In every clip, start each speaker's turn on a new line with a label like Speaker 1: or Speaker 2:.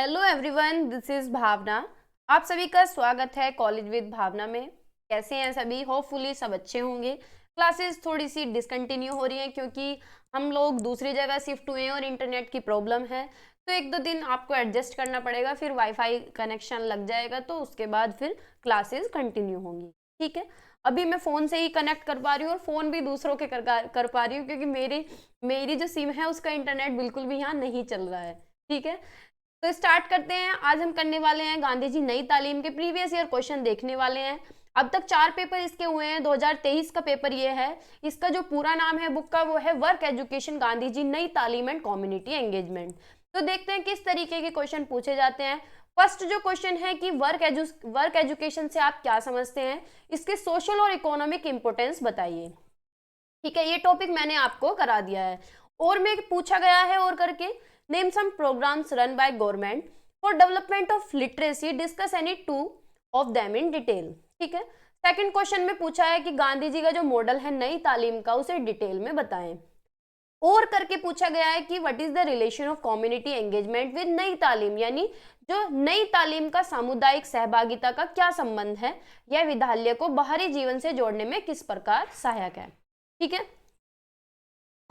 Speaker 1: Hello everyone, this is भावना। आप सभी का स्वागत है कॉलेज विद भावना में। कैसे हैं सभी? होपफुली सब अच्छे होंगे। क्लासेस थोड़ी सी डिसकंटिन्यू हो रही हैं क्योंकि हम लोग दूसरी जगह शिफ्ट हुए हैं और इंटरनेट की प्रॉब्लम है, तो एक दो दिन आपको एडजस्ट करना पड़ेगा, फिर वाईफाई कनेक्शन लग जाएगा तो उसके बाद फिर क्लासेस कंटिन्यू होंगी। ठीक है, अभी मैं फ़ोन से ही कनेक्ट कर पा रही हूँ और फ़ोन भी दूसरों के कर पा रही हूँ क्योंकि मेरी जो सिम है उसका इंटरनेट बिल्कुल भी यहाँ नहीं चल रहा है। ठीक है, तो स्टार्ट करते हैं। आज हम करने वाले हैं गांधी जी नई तालीम के प्रीवियस ईयर क्वेश्चन देखने वाले हैं। अब तक 4 पेपर इसके हुए हैं। 2023 का पेपर ये है। इसका जो पूरा नाम है बुक का वो है वर्क एजुकेशन गांधी जी नई तालीम एंड कम्युनिटी एंगेजमेंट। तो देखते हैं किस तरीके के क्वेश्चन पूछे जाते हैं। फर्स्ट जो क्वेश्चन है कि वर्क एजुकेशन से आप क्या समझते हैं, इसके सोशल और इकोनॉमिक इंपोर्टेंस बताइए। ठीक है, ये टॉपिक मैंने आपको करा दिया है। और में पूछा गया है और करके name some programs run by government for development of literacy, discuss any two of them in detail. ठीक है, सेकंड क्वेश्चन में पूछा है कि गांधी जी का जो मॉडल है नई तालीम का उसे डिटेल में बताएं। और करके पूछा गया है कि what is the relation of community engagement with नई तालीम, यानी जो नई तालीम का सामुदायिक सहभागिता का क्या संबंध है, यह विद्यालय को बाहरी जीवन से जोड़ने में किस प्रकार सहायक है। ठीक है,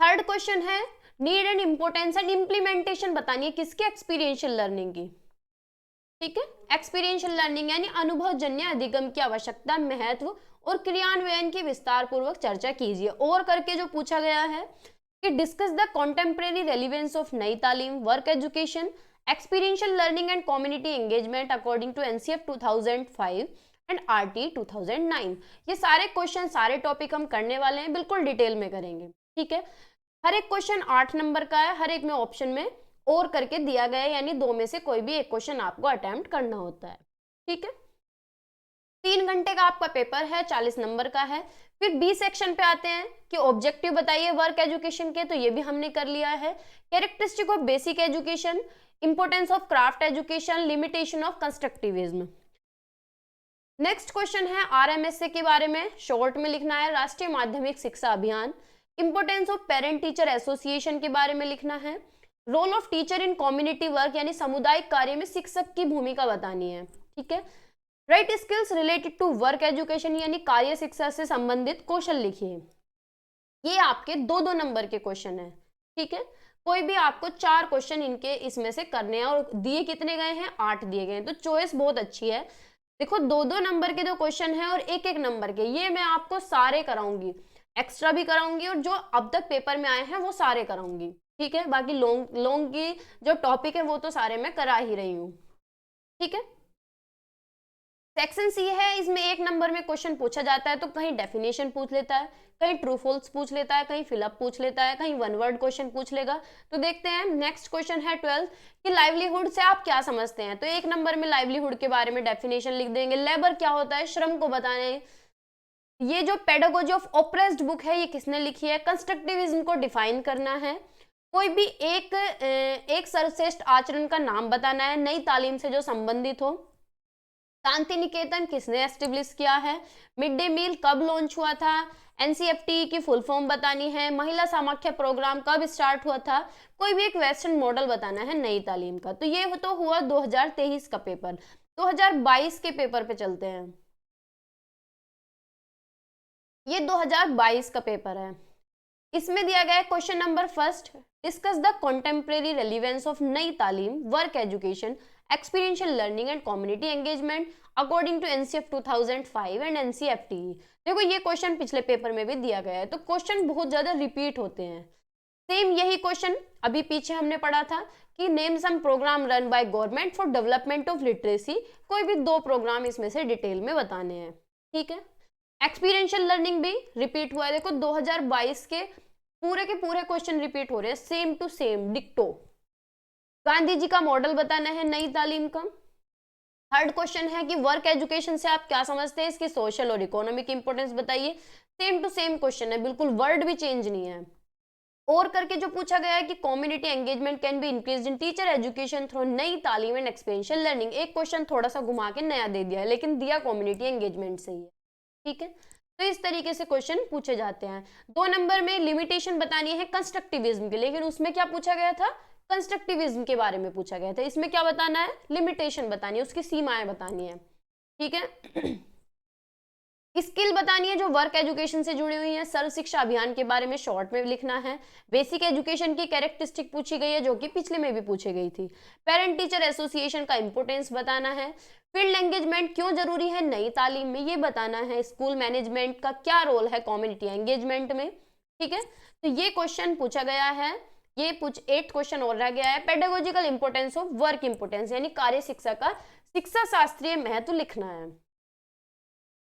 Speaker 1: थर्ड क्वेश्चन है need and importance and implementation बतानी है किसके, एक्सपीरियंशियल लर्निंग की। ठीक है, एक्सपीरियंशियल लर्निंग यानी अनुभवजन्य अधिगम की आवश्यकता, महत्व और क्रियान्वयन की विस्तार पूर्वक चर्चा कीजिए। और करके जो पूछा गया है कि discuss the contemporary relevance of Nai Talim, work education, experiential learning and community engagement according to NCF 2005 and RT 2009। ये सारे क्वेश्चन सारे टॉपिक हम करने वाले हैं, बिल्कुल डिटेल में करेंगे। ठीक है, हर एक क्वेश्चन 8 नंबर का है, हर एक में ऑप्शन में और करके दिया गया है, यानी दो में से कोई भी एक क्वेश्चन आपको अटेम्प्ट करना होता है। ठीक है, 3 घंटे का आपका पेपर है, 40 नंबर का है। फिर बी सेक्शन पे आते हैं कि ऑब्जेक्टिव बताइए वर्क एजुकेशन के, तो ये भी हमने कर लिया है। Characteristic of basic education, importance of craft education, limitation of constructivism. Next question है आरएमएसए के बारे में, शॉर्ट में लिखना है, राष्ट्रीय Madhyamik Shiksha Abhiyan. Importance of parent teacher association के बारे में लिखना है। Role of teacher in community work यानी सामुदायिक कार्य में शिक्षक की भूमिका बतानी है। ठीक है, write skills related to work education यानी कार्य शिक्षा से संबंधित कौशल लिखिए। ये आपके 2-2 नंबर के क्वेश्चन है। ठीक है, कोई भी आपको 4 क्वेश्चन इनके इसमें से करने हैं और दिए कितने गए हैं, 8 दिए गए हैं, तो चॉइस बहुत अच्छी है। देखो 2-2 नंबर के जो क्वेश्चन है और 1-1 नंबर के, ये मैं आपको सारे कराऊंगी, एक्स्ट्रा भी कराऊंगी और जो अब तक पेपर में आए हैं वो सारे कराऊंगी। ठीक है, बाकी लॉन्ग लॉन्ग की जो टॉपिक है वो तो सारे मैं करा ही रही हूँ। ठीक है, सेक्शन सी है, इसमें 1 नंबर में क्वेश्चन पूछा जाता है तो कहीं डेफिनेशन पूछ लेता है, कहीं ट्रू फॉल्स पूछ लेता है, कहीं फिलअप पूछ लेता है, कहीं वन वर्ड क्वेश्चन पूछ लेगा। तो देखते हैं, नेक्स्ट क्वेश्चन है 12 कि लाइवलीहुड से आप क्या समझते हैं। तो 1 नंबर में लाइवलीहुड के बारे में डेफिनेशन लिख देंगे। लेबर क्या होता है, श्रम को बताने। ये जो पेडागोजी ऑफ ऑप्रेस्ड बुक है ये किसने लिखी है, कंस्ट्रक्टिविज्म को डिफाइन करना है। कोई भी एक सर्वश्रेष्ठ आचरण का नाम बताना है नई तालीम से जो संबंधित हो। शांति निकेतन किसने एस्टेब्लिश किया है, मिड डे मील कब लॉन्च हुआ था, एनसीएफटी की फुल फॉर्म बतानी है, महिला समाख्या प्रोग्राम कब स्टार्ट हुआ था, कोई भी एक वेस्टर्न मॉडल बताना है नई तालीम का। तो ये तो हुआ 2023 का पेपर। 2022 के पेपर पे चलते हैं। ये 2022 का पेपर है। इसमें दिया गया है question number first, discuss the contemporary relevance of Nai Talim, work education, experiential learning and community engagement according to NCF 2005 and NCFT. देखो ये क्वेश्चन पिछले पेपर में भी दिया गया है, तो क्वेश्चन बहुत ज्यादा रिपीट होते हैं। सेम यही क्वेश्चन अभी पीछे हमने पढ़ा था कि name some program run by government for development of literacy, कोई भी 2 प्रोग्राम इसमें से डिटेल में बताने हैं। ठीक है, एक्सपीरियंशियल लर्निंग भी रिपीट हुआ है। देखो 2022 के पूरे क्वेश्चन रिपीट हो रहे हैं, same to same डिक्टो। Gandhi ji का मॉडल बताना है नई तालीम का। थर्ड क्वेश्चन है कि वर्क एजुकेशन से आप क्या समझते हैं, इसकी सोशल और इकोनॉमिक इंपोर्टेंस बताइए। सेम टू सेम क्वेश्चन है, बिल्कुल वर्ड भी चेंज नहीं है। और करके जो पूछा गया है कि community engagement can be increase in teacher education through नई तालीम एंड एक्सपेरियंशियल लर्निंग। एक क्वेश्चन थोड़ा सा घुमा के नया दे दिया है, लेकिन दिया कम्युनिटी एंगेजमेंट से ही है। ठीक है, तो इस तरीके से क्वेश्चन पूछे जाते हैं। 2 नंबर में लिमिटेशन बतानी है कंस्ट्रक्टिविज्म की, लेकिन उसमें क्या पूछा गया था, कंस्ट्रक्टिविज्म के बारे में पूछा गया था। इसमें क्या बताना है, लिमिटेशन बतानी है, उसकी सीमाएं बतानी है, ठीक है। स्किल बतानी है जो वर्क एजुकेशन से जुड़ी हुई है। सर्व शिक्षा अभियान के बारे में शॉर्ट में लिखना है। बेसिक एजुकेशन की कैरेक्टरिस्टिक पूछी गई है जो कि पिछले में भी पूछी गई थी। पेरेंट टीचर एसोसिएशन का इंपोर्टेंस बताना है। फील्ड एंगेजमेंट क्यों जरूरी है नई तालीम में, ये बताना है। स्कूल मैनेजमेंट का क्या रोल है कम्युनिटी एंगेजमेंट में, ठीक है। तो ये क्वेश्चन पूछा गया है, ये 8 क्वेश्चन और रह गया है। Pedagogical importance of work importance यानी कार्य शिक्षा का शिक्षा शास्त्रीय महत्व लिखना है।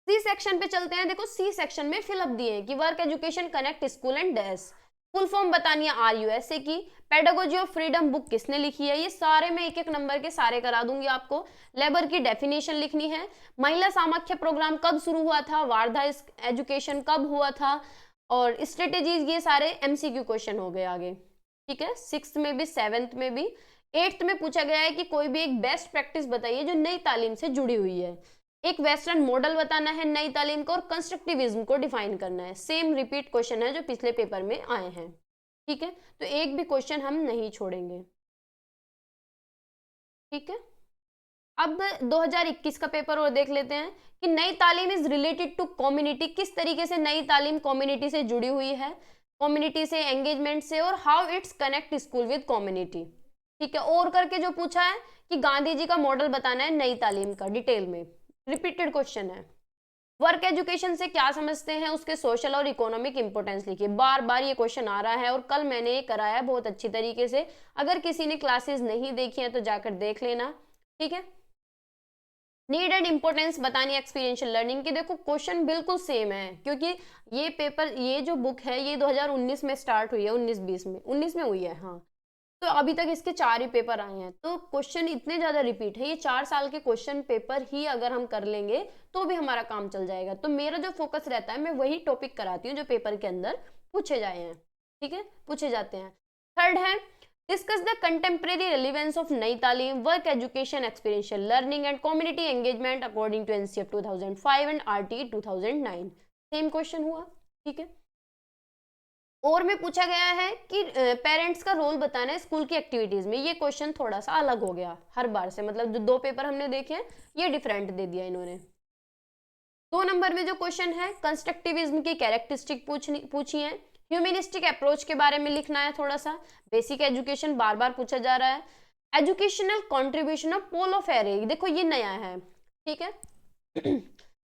Speaker 1: सी सेक्शन पे चलते हैं। देखो सी सेक्शन में फिलअप दिए हैं कि work education connect school and dash. Full form बतानी है RUSA की। पेडागोजी ऑफ फ्रीडम बुक किसने लिखी है, ये सारे मैं एक एक नंबर के सारे करा दूंगी आपको। लेबर की डेफिनेशन लिखनी है। महिला सामाख्य प्रोग्राम कब शुरू हुआ था, वार्धा एजुकेशन कब हुआ था, और स्ट्रेटेजीज, ये सारे MCQ क्वेश्चन हो गए आगे, ठीक है। 6th में भी, 7th में भी। 8th में पूछा गया है कि कोई भी एक बेस्ट प्रैक्टिस बताइए जो नई तालीम से जुड़ी हुई है। एक वेस्टर्न मॉडल बताना है नई तालीम को, और कंस्ट्रक्टिविज्म को डिफाइन करना है। सेम रिपीट क्वेश्चन है जो पिछले पेपर में आए हैं, ठीक है। तो एक भी क्वेश्चन हम नहीं छोड़ेंगे, ठीक है। अब 2021 का पेपर और देख लेते हैं कि नई तालीम इज रिलेटेड टू कम्युनिटी। किस तरीके से नई तालीम कम्युनिटी से जुड़ी हुई है, कम्युनिटी से, एंगेजमेंट से, और how it's connect school with community, ठीक है। और करके जो पूछा है कि गांधी जी का मॉडल बताना है नई तालीम का डिटेल में, रिपीटेड क्वेश्चन है। वर्क एजुकेशन से क्या समझते हैं, उसके सोशल और इकोनॉमिक इंपोर्टेंस लिखिए। बार बार ये क्वेश्चन आ रहा है और कल मैंने ये कराया बहुत अच्छी तरीके से। अगर किसी ने क्लासेस नहीं देखी है तो जाकर देख लेना, ठीक है। नीड एंड इंपोर्टेंस बतानी एक्सपीरियंशियल लर्निंग की। देखो क्वेश्चन बिल्कुल सेम है क्योंकि ये पेपर, ये जो बुक है ये 2019 में स्टार्ट हुई है, 19-20 में, 19 में हुई है, हाँ। तो अभी तक इसके 4 ही पेपर आए हैं, तो क्वेश्चन इतने ज्यादा रिपीट है। ये 4 साल के क्वेश्चन पेपर ही अगर हम कर लेंगे तो भी हमारा काम चल जाएगा। तो मेरा जो फोकस रहता है, मैं वही टॉपिक कराती हूँ जो पेपर के अंदर पूछे जाए हैं, ठीक है, पूछे जाते हैं। थर्ड है discuss the contemporary relevance of Nai Talim, work education, experiential learning and community engagement according to NCF 2005 and RTE 2009। Same question हुआ, ठीक है। और में पूछा गया है कि पेरेंट्स का रोल बताना है स्कूल की एक्टिविटीज में। ये क्वेश्चन थोड़ा सा अलग हो गया हर बार से, मतलब जो 2 पेपर हमने देखे हैं ये डिफरेंट दे दिया इन्होंने। 2 नंबर में जो क्वेश्चन है कंस्ट्रक्टिविज्म की कैरेक्टरिस्टिक पूछी है। ह्यूमनिस्टिक अप्रोच के बारे में लिखना है थोड़ा सा। बेसिक एजुकेशन बार बार पूछा जा रहा है। Educational contribution of Paulo Freire, देखो ये नया है, ठीक है।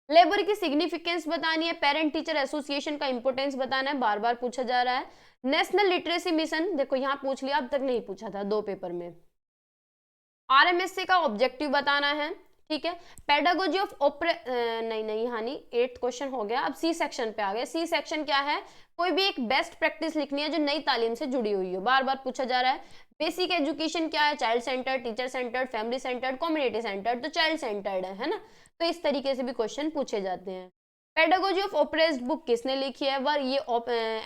Speaker 1: लेबर की सिग्निफिकेंस बतानी है। पेरेंट टीचर एसोसिएशन का इंपोर्टेंस बताना है, बार बार पूछा जा रहा है। नेशनल लिटरेसी मिशन, देखो यहां पूछ लिया, अब तक नहीं पूछा था 2 पेपर में। RMSA का ऑब्जेक्टिव बताना है, ठीक है। पेडागोजी ऑफ नहीं यहाँ नहीं, 8th क्वेश्चन हो गया। अब C सेक्शन पे आ गए। C सेक्शन क्या है, कोई भी एक बेस्ट प्रैक्टिस लिखनी है जो नई तालीम से जुड़ी हुई हो, बार बार पूछा जा रहा है। बेसिक एजुकेशन क्या है, child centred, teacher centred, family centred, community centred, तो चाइल्ड सेंटर्ड है ना। तो इस तरीके से भी क्वेश्चन पूछे जाते हैं। पेडागोजी ऑफ ऑप्रेस्ड बुक किसने लिखी है, वर ये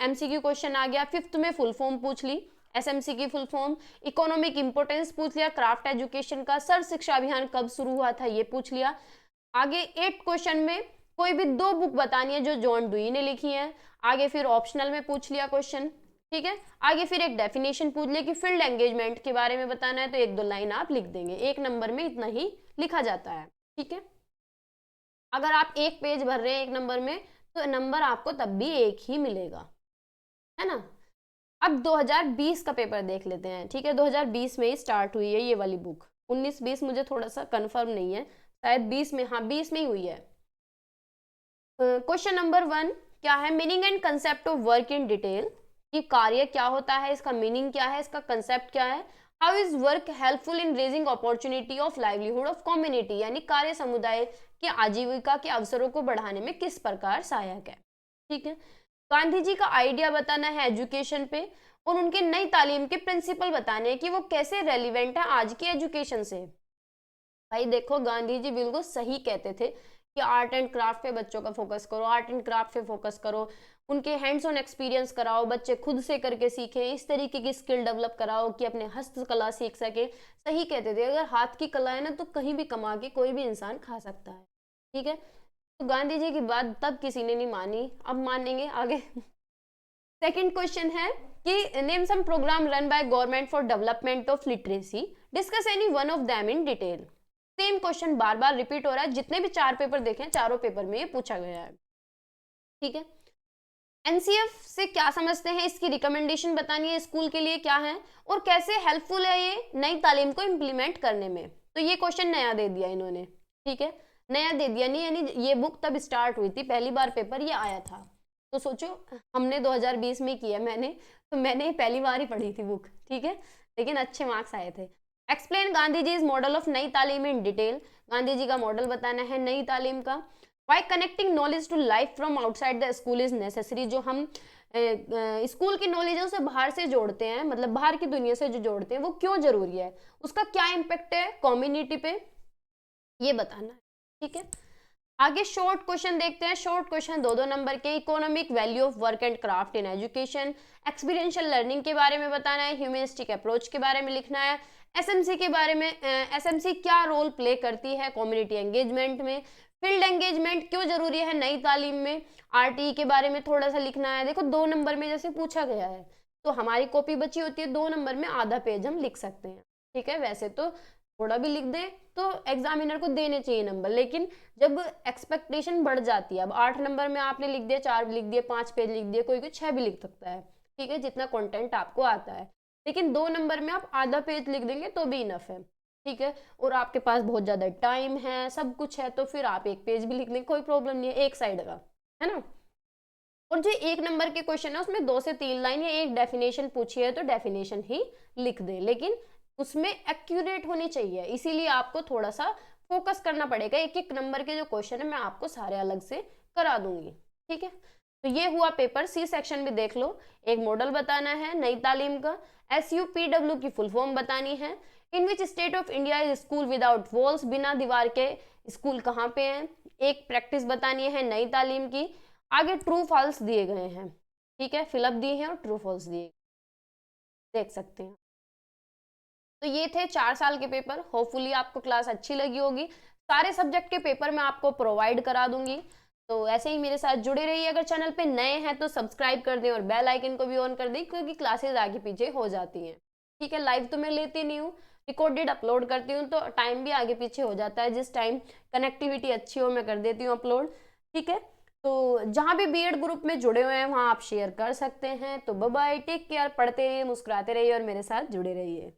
Speaker 1: MCQ क्वेश्चन आ गया। 5th में फुल फॉर्म पूछ ली, SMC की फुल फॉर्म। इकोनॉमिक इंपोर्टेंस पूछ लिया, क्राफ्ट एजुकेशन का। सर्व शिक्षा अभियान कब शुरू हुआ था ये पूछ लिया। आगे 8 क्वेश्चन में कोई भी 2 बुक बतानी है जो जॉन डुई ने लिखी है। आगे फिर ऑप्शनल में पूछ लिया क्वेश्चन, ठीक है। आगे फिर एक डेफिनेशन पूछ लिया कि फील्ड एंगेजमेंट के बारे में बताना है, तो 1-2 लाइन आप लिख देंगे। 1 नंबर में इतना ही लिखा जाता है, ठीक है। अगर आप 1 पेज भर रहे हैं 1 नंबर में तो नंबर आपको तब भी 1 ही मिलेगा, है ना। अब 2020 का पेपर देख लेते हैं, ठीक है। 2020 में ही स्टार्ट हुई है ये वाली बुक। 19-20 मुझे थोड़ा सा कंफर्म नहीं है, शायद 20 में, हाँ 20 में ही हुई है। क्वेश्चन नंबर 1 क्या है, meaning and concept of work in detail, कि कार्य क्या होता है, इसका मीनिंग क्या है, इसका कंसेप्ट क्या है। How is work helpful in raising opportunity of livelihood of community, यानी कार्य समुदाय के आजीविका के अवसरों को बढ़ाने में किस प्रकार सहायक है, ठीक है। गांधी जी का आइडिया बताना है एजुकेशन पे, और उनके नई तालीम के प्रिंसिपल बताने हैं कि वो कैसे रेलिवेंट है आज की एजुकेशन से। भाई देखो गांधी जी बिल्कुल सही कहते थे कि आर्ट एंड क्राफ्ट पे बच्चों का फोकस करो, आर्ट एंड क्राफ्ट पे फोकस करो, उनके हैंड्स ऑन एक्सपीरियंस कराओ, बच्चे खुद से करके सीखें, इस तरीके की स्किल डेवलप कराओ कि अपने हस्तकला सीख सके। सही कहते थे, अगर हाथ की कला है ना तो कहीं भी कमा के कोई भी इंसान खा सकता है, ठीक है। तो गांधी जी की बात तब किसी ने नहीं मानी, अब मानेंगे आगे। सेकंड क्वेश्चन है कि name some program run by government for development of literacy, discuss any one of them in detail. Same question बार बार रिपीट हो रहा है, जितने भी 4 पेपर देखे चारों पेपर में ये पूछा गया है। ठीक है, एनसीएफ से क्या समझते हैं, इसकी रिकमेंडेशन बतानी है स्कूल के लिए क्या है, और कैसे हेल्पफुल है ये नई तालीम को इम्प्लीमेंट करने में। तो ये क्वेश्चन नया दे दिया इन्होंने। ठीक है, नया दे दिया नहीं, यानी ये बुक तब स्टार्ट हुई थी, पहली बार पेपर ये आया था। तो सोचो हमने 2020 में किया, मैंने पहली बार ही पढ़ी थी बुक। ठीक है, लेकिन अच्छे मार्क्स आए थे। Explain Gandhi ji is model of Nai Talim in detail, Gandhi ji का मॉडल बताना है नई तालीम का। Why connecting knowledge to life from outside the school is necessary, जो हम स्कूल की नॉलेज है उसे बाहर से जोड़ते हैं, मतलब बाहर की दुनिया से जो जोड़ते हैं वो क्यों जरूरी है, उसका क्या इम्पेक्ट है कम्युनिटी पे, ये बताना है। ठीक है, आगे शॉर्ट क्वेश्चन देखते हैं। शॉर्ट क्वेश्चन 2-2 नंबर के। Economic value of work and craft in education, experiential learning के बारे में बताना है, ह्यूमनिस्टिक अप्रोच के बारे में लिखना है, एसएमसी के बारे में, एसएमसी क्या रोल प्ले करती है कम्युनिटी एंगेजमेंट में, फील्ड एंगेजमेंट क्यों जरूरी है नई तालीम में, आरटीई के बारे में थोड़ा सा लिखना है। देखो 2 नंबर में जैसे पूछा गया है तो हमारी कॉपी बची होती है 2 नंबर में आधा पेज हम लिख सकते हैं। ठीक है, वैसे तो थोड़ा भी लिख दे तो एग्जामिनर को देने चाहिए नंबर, लेकिन जब एक्सपेक्टेशन बढ़ जाती है, अब 8 नंबर में आपने लिख दिया, 4 भी लिख दिए, 5 पेज लिख दिए, कोई 6 भी लिख सकता है। ठीक है, जितना कंटेंट आपको आता है, लेकिन 2 नंबर में आप आधा पेज लिख देंगे तो भी इनफ है। ठीक है, और आपके पास बहुत ज्यादा टाइम है, सब कुछ है, तो फिर आप 1 पेज भी लिख लेंगे, कोई प्रॉब्लम नहीं है, एक साइड का, है ना। और जो 1 नंबर के क्वेश्चन है उसमें 2 से 3 लाइन या एक डेफिनेशन पूछी है तो डेफिनेशन ही लिख दे, लेकिन उसमें एक्यूरेट होनी चाहिए, इसीलिए आपको थोड़ा सा फोकस करना पड़ेगा। 1-1 नंबर के जो क्वेश्चन है मैं आपको सारे अलग से करा दूंगी। ठीक है, तो ये हुआ पेपर। सी सेक्शन भी देख लो, एक मॉडल बताना है नई तालीम का, SUPW की फुल फॉर्म बतानी है, in which state of India is school without walls, बिना दीवार के स्कूल कहाँ पे हैं, एक प्रैक्टिस बतानी है नई तालीम की, आगे ट्रू फॉल्स दिए गए हैं। ठीक है, फिलअप दिए हैं और ट्रू फॉल्स दिए, देख सकते हैं। तो ये थे 4 साल के पेपर। होपफुली आपको क्लास अच्छी लगी होगी। सारे सब्जेक्ट के पेपर मैं आपको प्रोवाइड करा दूंगी, तो ऐसे ही मेरे साथ जुड़े रहिए। अगर चैनल पे नए हैं तो सब्सक्राइब कर दें और बेल आइकन को भी ऑन कर दें, क्योंकि क्लासेस आगे पीछे हो जाती हैं। ठीक है, लाइव तो मैं लेती नहीं हूँ, रिकॉर्डेड अपलोड करती हूँ, तो टाइम भी आगे पीछे हो जाता है। जिस टाइम कनेक्टिविटी अच्छी हो मैं कर देती हूँ अपलोड। ठीक है, तो जहाँ भी बीएड ग्रुप में जुड़े हुए हैं वहाँ आप शेयर कर सकते हैं। तो बाय बाय, टेक केयर, पढ़ते रहिए, मुस्कुराते रहिए और मेरे साथ जुड़े रहिए।